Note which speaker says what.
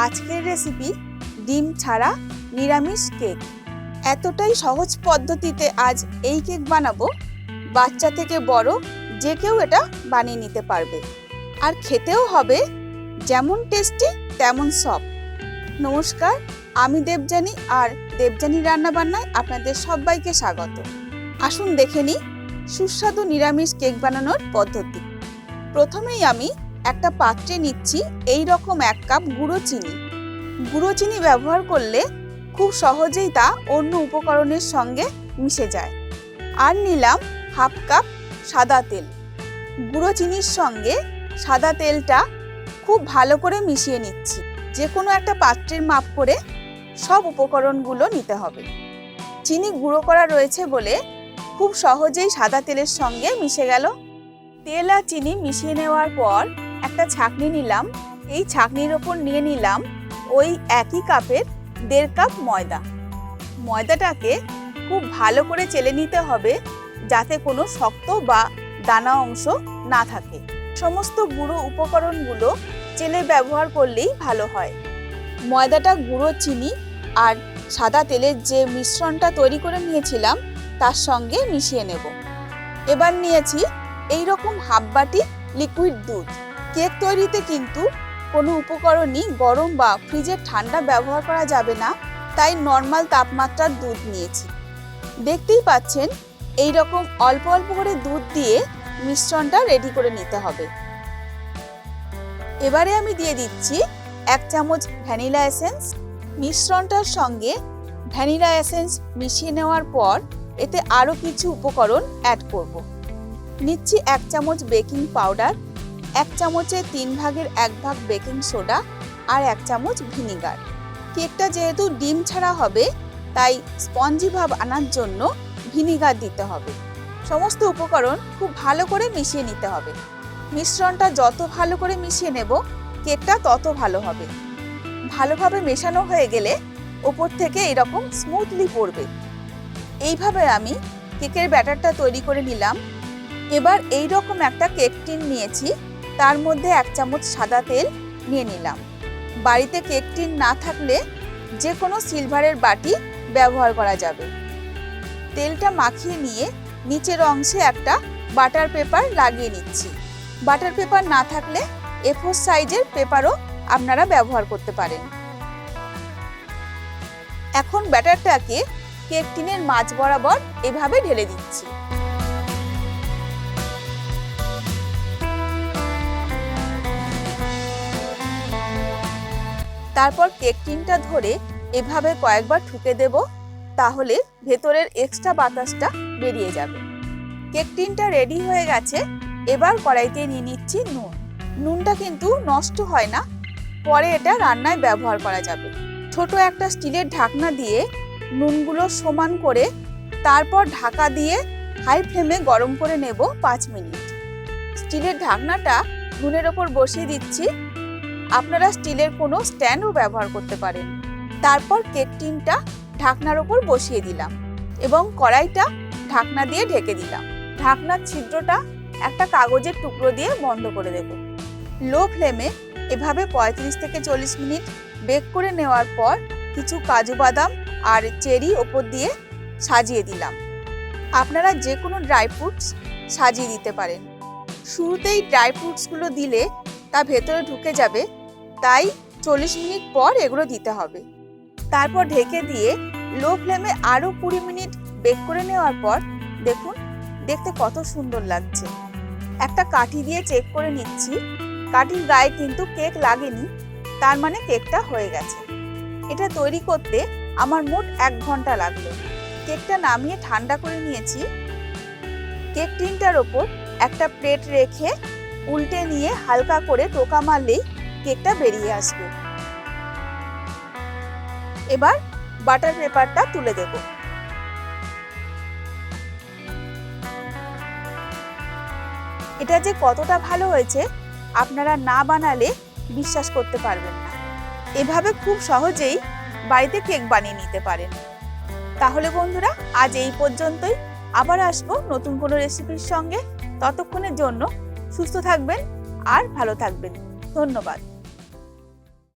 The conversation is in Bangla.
Speaker 1: আজকের রেসিপি ডিম ছাড়া নিরামিষ কেক। এতটাই সহজ পদ্ধতিতে আজ এই কেক বানাবো, বাচ্চা থেকে বড় যে কেউ এটা বানিয়ে নিতে পারবে, আর খেতেও হবে যেমন টেস্টি তেমন সফট। নমস্কার, আমি দেবযানী, আর দেবযানী রান্নাবান্নায় আপনাদের সবাইকে স্বাগত। আসুন দেখে নিই সুস্বাদু নিরামিষ কেক বানানোর পদ্ধতি। প্রথমেই আমি একটা পাত্রে নিচ্ছি এই রকম 1 কাপ গুঁড়ো চিনি। গুঁড়ো চিনি ব্যবহার করলে খুব সহজেই তা অন্য উপকরণের সঙ্গে মিশে যায়। আর নিলাম 1/2 কাপ সাদা তেল। গুঁড়ো চিনির সঙ্গে সাদা তেলটা খুব ভালো করে মিশিয়ে নিচ্ছি। যে কোনো একটা পাত্রের মাপ করে সব উপকরণগুলো নিতে হবে। চিনি গুঁড়ো করা রয়েছে বলে খুব সহজেই সাদা তেলের সঙ্গে মিশে গেল। তেল আর চিনি মিশিয়ে নেওয়ার পর একটা ছাঁকনি নিলাম। এই ছাঁকনির ওপর নিয়ে নিলাম ওই একই কাপের 1.5 কাপ ময়দা। ময়দাটাকে খুব ভালো করে চেলে নিতে হবে, যাতে কোনো শক্ত বা দানা অংশ না থাকে। সমস্ত গুঁড়ো উপকরণগুলো চেলে ব্যবহার করলেই ভালো হয়। ময়দাটা, গুঁড়ো চিনি আর সাদা তেলের যে মিশ্রণটা তৈরি করে নিয়েছিলাম তার সঙ্গে মিশিয়ে নেব। এবার নিয়েছি এই রকম 1/2 বাটি লিকুইড দুধ। কেক তৈরিতে কিন্তু কোনো উপকরণই গরম বা ফ্রিজের ঠান্ডা ব্যবহার করা যাবে না, তাই নর্মাল তাপমাত্রার দুধ নিয়েছি। দেখতেই পাচ্ছেন এই রকম অল্প অল্প করে দুধ দিয়ে মিশ্রণটা রেডি করে নিতে হবে। এবারে আমি দিয়ে দিচ্ছি 1 চামচ ভ্যানিলা এসেন্স। মিশ্রণটার সঙ্গে ভ্যানিলা এসেন্স মিশিয়ে নেওয়ার পর এতে আরও কিছু উপকরণ অ্যাড করব। নিচ্ছি 1 চামচ বেকিং পাউডার, 1 চামচের 3 ভাগের 1 ভাগ বেকিং সোডা আর 1 চামচ ভিনিগার। কেকটা যেহেতু ডিম ছাড়া হবে, তাই স্পঞ্জি ভাব আনার জন্য ভিনিগার দিতে হবে। সমস্ত উপকরণ খুব ভালো করে মিশিয়ে নিতে হবে। মিশ্রণটা যত ভালো করে মিশিয়ে নেব, কেকটা তত ভালো হবে। ভালোভাবে মেশানো হয়ে গেলে ওপর থেকে এরকম স্মুথলি পড়বে। এইভাবে আমি কেকের ব্যাটারটা তৈরি করে নিলাম। এবার এই রকম একটা কেক টিন নিয়েছি, তার মধ্যে 1 চামচ সাদা তেল নিয়ে নিলাম। বাড়িতে কেক টিন না থাকলে যে কোনো সিলভারের বাটি ব্যবহার করা যাবে। তেলটা মাখিয়ে নিয়ে নিচের অংশে একটা বাটার পেপার লাগিয়ে নিচ্ছি। বাটার পেপার না থাকলে A4 সাইজের পেপারও আপনারা ব্যবহার করতে পারেন। এখন ব্যাটারটাকে কেক টিনের মাঝ বরাবর এভাবে ঢেলে দিচ্ছি। তারপর কেক টিনটা ধরে এভাবে কয়েকবার ঠুকে দেব, তাহলে ভেতরের এক্সট্রা বাতাসটা বেরিয়ে যাবে। কেক টিনটা রেডি হয়ে গেছে। এবার কড়াইতে নিয়ে নিচ্ছি নুন। নুনটা কিন্তু নষ্ট হয় না, পরে এটা রান্নায় ব্যবহার করা যাবে। ছোট একটা স্টিলের ঢাকনা দিয়ে নুনগুলো সমান করে তারপর ঢাকা দিয়ে হাই ফ্লেমে গরম করে নেব 5 মিনিট। স্টিলের ঢাকনাটা নুনের ওপর বসিয়ে দিচ্ছি। আপনারা স্টিলের কোনো স্ট্যান্ডও ব্যবহার করতে পারেন। তারপর কেক টিনটা ঢাকনার ওপর বসিয়ে দিলাম এবং কড়াইটা ঢাকনা দিয়ে ঢেকে দিলাম। ঢাকনার ছিদ্রটা একটা কাগজের টুকরো দিয়ে বন্ধ করে দেব। লো ফ্লেমে এভাবে 35 থেকে 40 মিনিট বেক করে নেওয়ার পর কিছু কাজু বাদাম আর চেরি ওপর দিয়ে সাজিয়ে দিলাম। আপনারা যে কোনো ড্রাই ফ্রুটস সাজিয়ে দিতে পারেন। শুরুতেই ড্রাই ফ্রুটসগুলো দিলে তা ভেতরে ঢুকে যাবে, তাই 40 মিনিট পর এগুলো দিতে হবে। তারপর ঢেকে দিয়ে লো ফ্লেমে আরও 20 মিনিট বেক করে নেওয়ার পর দেখুন দেখতে কত সুন্দর লাগছে। একটা কাঠি দিয়ে চেক করে নিচ্ছি। কাঠির গায়ে কিন্তু কেক লাগেনি, তার মানে কেকটা হয়ে গেছে। এটা তৈরি করতে আমার মোট 1 ঘন্টা লাগলো। কেকটা নামিয়ে ঠান্ডা করে নিয়েছি। কেক টিনটার ওপর একটা প্লেট রেখে উল্টে নিয়ে হালকা করে টোকা মারলেই কেকটা বেরিয়ে আসবে। এবার বাটার পেপারটা তুলে দেব। এটা যে কতটা ভালো হয়েছে আপনারা না বানালে বিশ্বাস করতে পারবেন না। এভাবে খুব সহজেই বাড়িতে কেক বানিয়ে নিতে পারেন। তাহলে বন্ধুরা, আজ এই পর্যন্তই। আবার আসবো নতুন কোনো রেসিপির সঙ্গে। ততক্ষণের জন্য সুস্থ থাকবেন আর ভালো থাকবেন। ধন্যবাদ।